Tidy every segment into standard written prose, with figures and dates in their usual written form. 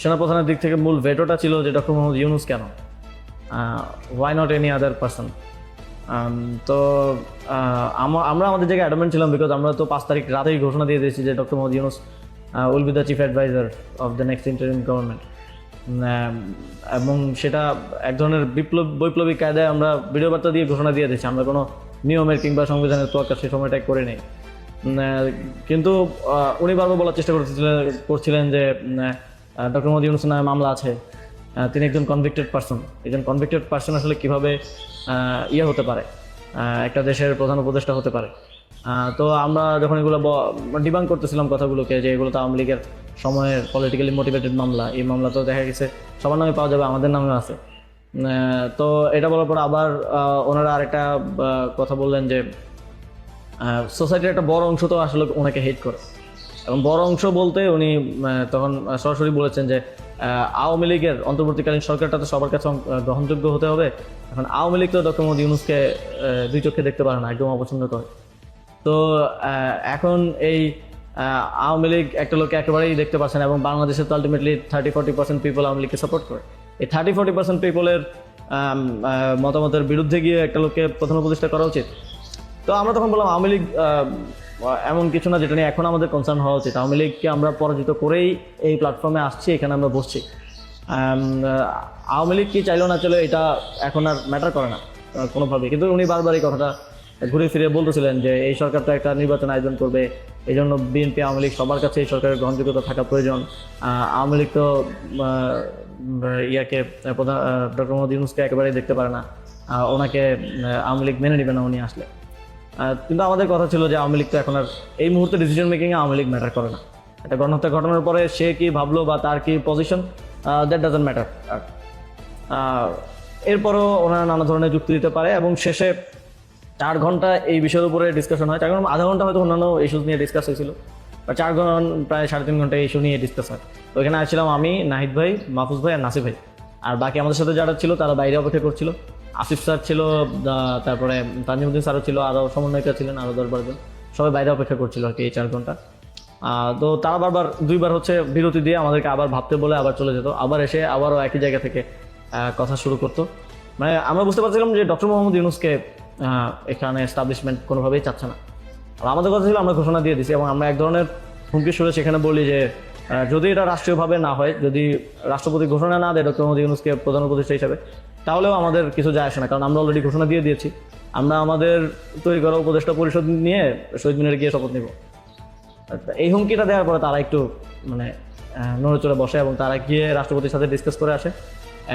সেনাপ্রধানের দিক থেকে মূল ভেটোটা ছিল যে ডক্টর মোহাম্মদ ইউনূস কেন, why not any other person. তো আমরা আমাদের জায়গায় অ্যাডামেন্ট ছিলাম, বিকজ আমরা তো 5 তারিখ রাতেই ঘোষণা দিয়ে দিয়েছি যে doctor Muhammad Yunus will be the chief adviser of the next interim government. এবং সেটা এক ধরনের বৈপ্লবিক কায়দায় আমরা ভিডিও বার্তা দিয়ে ঘোষণা দিয়ে দিয়েছি, আমরা কোনো নিয়মের কিংবা সংবিধানের তোয়াক্কা সে সময়টাই করে নেই। কিন্তু উনি বারবার বলার চেষ্টা করছিলেন যে ডক্টর মোহাম্মদ ইউনূসের নামে মামলা আছে, তিনি একজন কনভিক্টেড পার্সন। একজন কনভিক্টেড পার্সন আসলে কীভাবে হতে পারে, একটা দেশের প্রধান উপদেষ্টা হতে পারে। তো আমরা যখন এগুলো ডিবাঙ্ক করতেছিলাম কথাগুলোকে, যে এগুলো তো আওয়ামী লীগের সময়ের পলিটিক্যালি মোটিভেটেড মামলা, এই মামলা তো দেখা গেছে সবার নামে পাওয়া যাবে, আমাদের নামেও আছে। তো এটা বলার পর আবার ওনারা আরেকটা কথা বললেন যে সোসাইটির একটা বড় অংশ তো আসলে ওনাকে হেট করে, এবং বড় অংশ বলতে উনি তখন সরাসরি বলেছেন যে আওয়ামী লীগের অন্তর্বর্তীকালীন সরকারটা তো সবার কাছে গ্রহণযোগ্য হতে হবে। এখন আওয়ামী লীগ তো ডক্টর মোহাম্মদ ইউনূসকে দুই চোখে দেখতে পারে না, একদম অপছন্দ করে। তো এখন এই আওয়ামী লীগ একটা লোককে একেবারেই দেখতে পাচ্ছে না, এবং বাংলাদেশে তো আলটিমেটলি 30-40% পিপল আওয়ামী লীগকে সাপোর্ট করে। এই 30-40% পিপলের মতামতের বিরুদ্ধে গিয়ে একটা লোককে প্রধান উপদেষ্টা করা উচিত। তো আমরা তখন বললাম আওয়ামী লীগ এমন কিছু না যেটা নিয়ে এখন আমাদের কনসার্ন হওয়া উচিত। আওয়ামী লীগকে আমরা পরাজিত করেই এই প্ল্যাটফর্মে আসছি, এখানে আমরা বসছি। আওয়ামী লীগ কি চাইলেও না চলে এটা এখন আর ম্যাটার করে না কোনোভাবেই। কিন্তু উনি বারবার এই কথাটা ঘুরে ফিরে বলতেছিলেন যে এই সরকারটা একটা নির্বাচন আয়োজন করবে, এই জন্য বিএনপি আওয়ামী লীগ সবার কাছে এই সরকারের গ্রহণযোগ্যতা থাকা প্রয়োজন। আওয়ামী লীগ তো প্রধান ডক্টর মোহাম্মদ ইউনূসকে একেবারেই দেখতে পারে না, ওনাকে আওয়ামী লীগ মেনে নেবে না উনি আসলে। কিন্তু আমাদের কথা ছিল যে আওয়ামী লীগ তো এখন আর এই মুহূর্তে ডিসিশন মেকিংয়ে আওয়ামী লীগ ম্যাটার করে না। একটা গণহত্যা ঘটনার পরে সে কি ভাবলো বা তার কি পজিশন, দ্যাট ডাজন্ট ম্যাটার। এরপরও ওনারা নানা ধরনের যুক্তি দিতে পারে, এবং শেষে 4 ঘন্টা এই বিষয়ের উপরে ডিসকাশন হয়। 4 ঘন্টা, আধা ঘন্টা হয়তো অন্যান্য ইস্যুস নিয়ে ডিসকাস হয়েছিল, বা 4 ঘন্টা প্রায় 3.5 ঘন্টা ইস্যু নিয়ে ডিসকাস হয়। তো এখানে আসছিলাম আমি, নাহিদ ভাই, মাহফুজ ভাই আর নাসির ভাই, আর বাকি আমাদের সাথে যারা ছিল তারা বাইরে অপেক্ষা করছিল। আসিফ স্যার ছিল, তারপরে তানজিমুদ্দিন স্যারও ছিল, আরও সমন্বয়িকা ছিলেন আরও 10-12 জন, সবাই বাইরে অপেক্ষা করছিল আর কি এই 4 ঘন্টা। তো তারা বারবার 2বার হচ্ছে বিরতি দিয়ে আমাদেরকে আবার ভাবতে বলে আবার চলে যেত, আবার এসে আবারও একই জায়গা থেকে কথা শুরু করতো। মানে আমরা বুঝতে পারছিলাম যে ডক্টর মোহাম্মদ ইউনূসকে এখানে এস্টাবলিশমেন্ট কোনোভাবেই চাচ্ছে না। আর আমাদের কথা ছিল আমরা ঘোষণা দিয়ে দিছি, এবং আমরা এক ধরনের হুমকি সুরে সেখানে বলি যে যদি এটা রাষ্ট্রীয়ভাবে না হয়, যদি রাষ্ট্রপতি ঘোষণা না দেয় ডক্টর মোহাম্মদ ইউনূসকে প্রধান উপদেষ্টা হিসাবে, তাহলেও আমাদের কিছু যায় আসে না, কারণ আমরা অলরেডি ঘোষণা দিয়ে দিয়েছি। আমরা আমাদের তৈরি করা উপদেষ্টা পরিষদ নিয়ে শহীদ মিনারে গিয়ে শপথ নিব। এই হুমকিটা দেওয়ার পরে তারা একটু মানে নড়েচড়ে বসে, এবং তারা গিয়ে রাষ্ট্রপতির সাথে ডিসকাস করে আসে।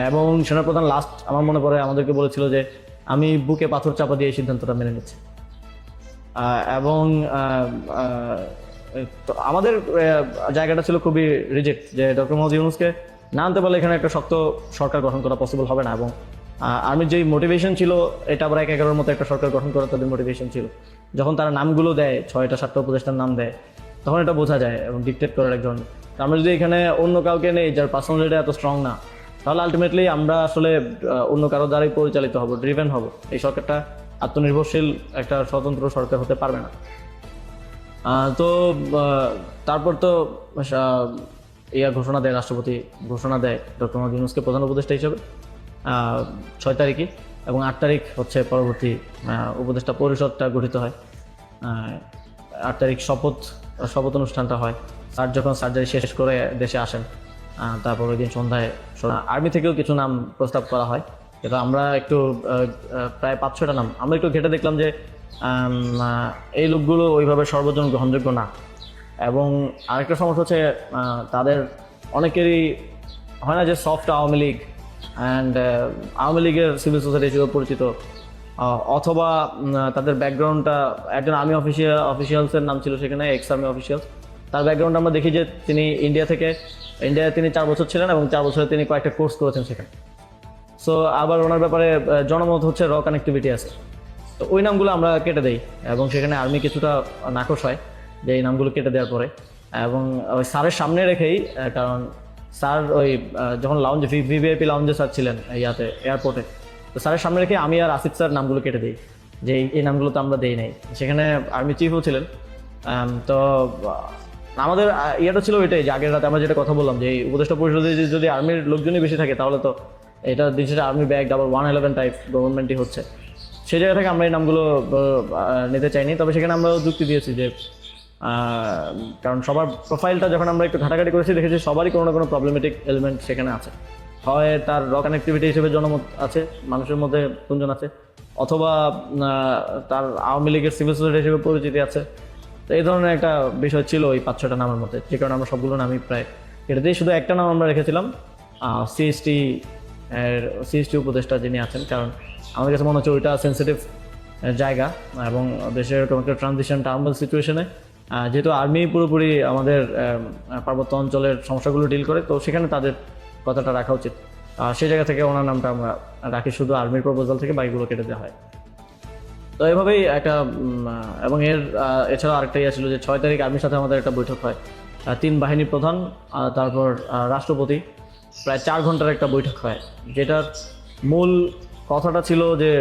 এবং সেনাপ্রধান লাস্ট আমার মনে পড়ে আমাদেরকে বলেছিল যে আমি বুকে পাথর চাপা দিয়ে এই সিদ্ধান্তটা মেনে নিচ্ছি। এবং আমাদের জায়গাটা ছিল খুবই রিজেক্ট, যে ডক্টর মোহাম্মদ ইউনূসকে না আনতে পারলে এখানে একটা শক্ত সরকার গঠন করা পসিবল হবে না। এবং আর্মির যেই মোটিভেশন ছিল, এটা আবার 1-11-র মতো একটা সরকার গঠন করা তাদের মোটিভেশন ছিল। যখন তারা নামগুলো দেয়, 6টা-7টা উপদেষ্টার নাম দেয়, তখন এটা বোঝা যায়, এবং ডিকটেট করার একজন। আমরা যদি এখানে অন্য কাউকে নেই যার পার্সোনালিটি এত স্ট্রং না, তাহলে আলটিমেটলি আমরা আসলে অন্য কারো দ্বারাই পরিচালিত হব, ড্রিভেন হব। এই সরকারটা আত্মনির্ভরশীল একটা স্বতন্ত্র সরকার হতে পারবে না। তো তারপর তো ঘোষণা দেয়, রাষ্ট্রপতি ঘোষণা দেয় ডক্টর মোহাম্মদ ইউনূসকে প্রধান উপদেষ্টা হিসেবে 6 তারিখে, এবং 8 তারিখ হচ্ছে পরবর্তী উপদেষ্টা পরিষদটা গঠিত হয়। 8 তারিখ শপথ অনুষ্ঠানটা হয়। স্যার যখন সার্জারি শেষ করে দেশে আসেন, তারপর ওই দিন সন্ধ্যায় আর্মি থেকেও কিছু নাম প্রস্তাব করা হয়। কিন্তু আমরা একটু প্রায় 5-6টা নাম আমরা একটু ঘেটে দেখলাম যে এই লোকগুলো ওইভাবে সর্বজন গ্রহণযোগ্য না। এবং আরেকটা সমস্যা হচ্ছে তাদের অনেকেরই হয় না যে সফট আওয়ামী লীগ অ্যান্ড আওয়ামী লীগের সিভিল সোসাইটি হিসেবে পরিচিত, অথবা তাদের ব্যাকগ্রাউন্ডটা একজন আর্মি অফিসিয়ালসের নাম ছিল সেখানে, এক্স আর্মি অফিসিয়ালস। তার ব্যাকগ্রাউন্ড আমরা দেখি যে তিনি ইন্ডিয়ায় তিনি 4 বছর ছিলেন, এবং 4 বছরে তিনি কয়েকটা কোর্স করেছেন সেখানে। সো আবার ওনার ব্যাপারে জনমত হচ্ছে র কানেক্টিভিটি আছে। তো ওই নামগুলো আমরা কেটে দেই, এবং সেখানে আর্মি কিছুটা নাকশ হয় যে এই নামগুলো কেটে দেওয়ার পরে। এবং ওই স্যারের সামনে রেখেই, কারণ স্যার ওই যখন লাউঞ্জে ভিভিআইপি লাউঞ্জে স্যার ছিলেন এয়ারপোর্টে, তো স্যারের সামনে রেখে আমি আর আসিফ স্যার নামগুলো কেটে দিই, যে এই নামগুলো তো আমরা দেই নাই। সেখানে আর্মি চিফও ছিলেন। তো আমাদের ইয়েটা ছিল এটাই যে আগের রাতে আমরা যেটা কথা বললাম যে এই উপদেষ্টা পরিষদে যদি আর্মির লোকজনই বেশি থাকে তাহলে তো এটা দিন শেষে আর্মি ব্যাগ আবার 111 টাইপ গভর্নমেন্টই হচ্ছে। সেই জায়গা থেকে আমরা এই নামগুলো নিতে চাইনি, তবে সেখানে আমরা যুক্তি দিয়েছি যে কারণ সবার প্রোফাইলটা যখন আমরা একটু ঘাটাঘাটি করেছি দেখেছি সবারই কোনো না কোনো প্রবলেমেটিক এলিমেন্ট সেখানে আছে। হয় তার র কানেক্টিভিটি হিসেবে জনমত আছে, মানুষের মধ্যে গুঞ্জন আছে, অথবা তার আওয়ামী লীগের সিভিল সোসাইটি হিসেবে পরিচিতি আছে। তো এই ধরনের একটা বিষয় ছিল ওই 5-6টা নামের মধ্যে, যে কারণে আমরা সবগুলো নামই প্রায় এটাতেই শুধু একটা নাম আমরা রেখেছিলাম সিএসটি উপদেষ্টা যিনি আছেন, কারণ আমাদের কাছে মনে হচ্ছে ওইটা সেন্সিটিভ জায়গা এবং দেশের এরকম একটা ট্রানজিশন টার্মাল সিচুয়েশনে যেহেতু আর্মি পুরোপুরি আমাদের পার্বত্য অঞ্চলের সমস্যাগুলো ডিল করে, তো সেখানে তাদের কথাটা রাখা উচিত। সেই জায়গা থেকে ওনার নামটা আমরা রাখি শুধু আর্মির প্রপোজাল থেকে, বাকিগুলো কেটে দেওয়া হয়। তো এভাবেই একটা এবং এছাড়া আরেকটা ইয়ে ছিল যে 6 তারিখ আর্মির সাথে আমাদের একটা বৈঠক হয়, 3 বাহিনী প্রধান তারপর রাষ্ট্রপতি, প্রায় 4 ঘন্টার একটা বৈঠক হয়, যেটার মূল কথাটা ছিল যে